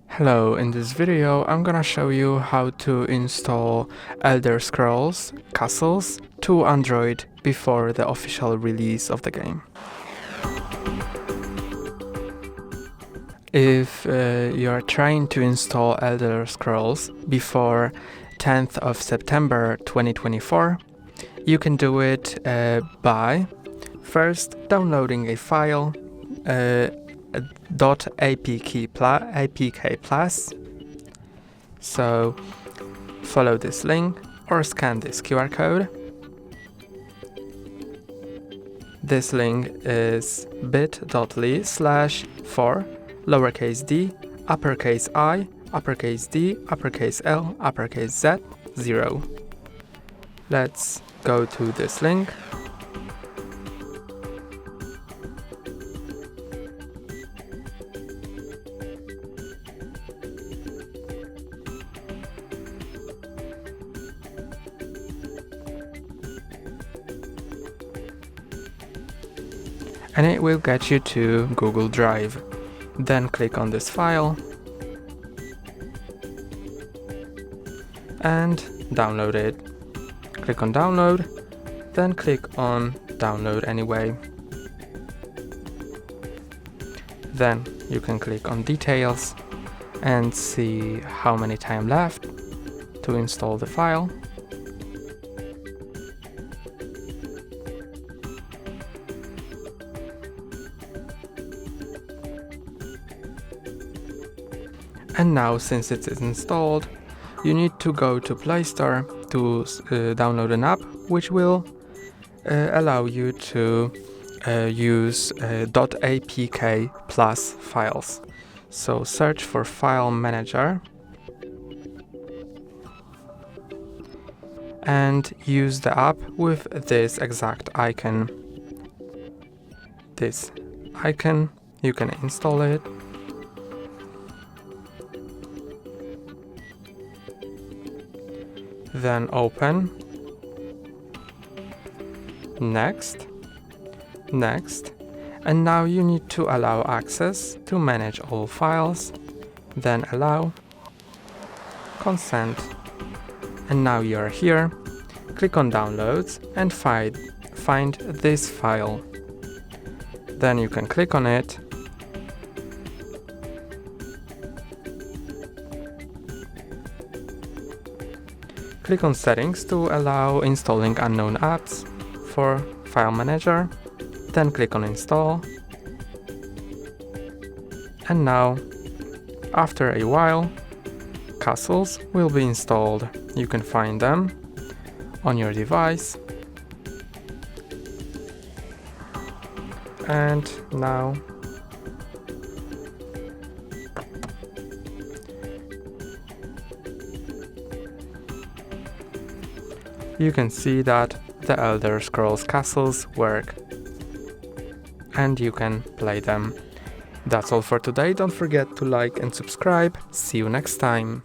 Hello, in this video I'm gonna show you how to install Elder Scrolls Castles to Android before the official release of the game. If you are trying to install Elder Scrolls before 10th of September 2024, you can do it by first downloading a file .apk plus. So follow this link or scan this QR code. This link is bit.ly/for lowercase d, uppercase I, uppercase D, uppercase L, uppercase Z, 0. Let's go to this link. And it will get you to Google Drive. Then click on this file and download it. Click on download, then click on download anyway. Then you can click on details and see how many time left to install the file. And now, since it is installed, you need to go to Play Store to download an app which will allow you to use .apk plus files. So search for File Manager and use the app with this exact icon. This icon, you can install it. Then open, next, and now you need to allow access to manage all files, then allow, consent, and now you are here. Click on downloads and find this file. Then you can click on it. Click on Settings to allow installing unknown apps for File Manager, then click on Install. And now, after a while, castles will be installed. You can find them on your device. And now you can see that the Elder Scrolls castles work and you can play them. That's all for today. Don't forget to like and subscribe. See you next time.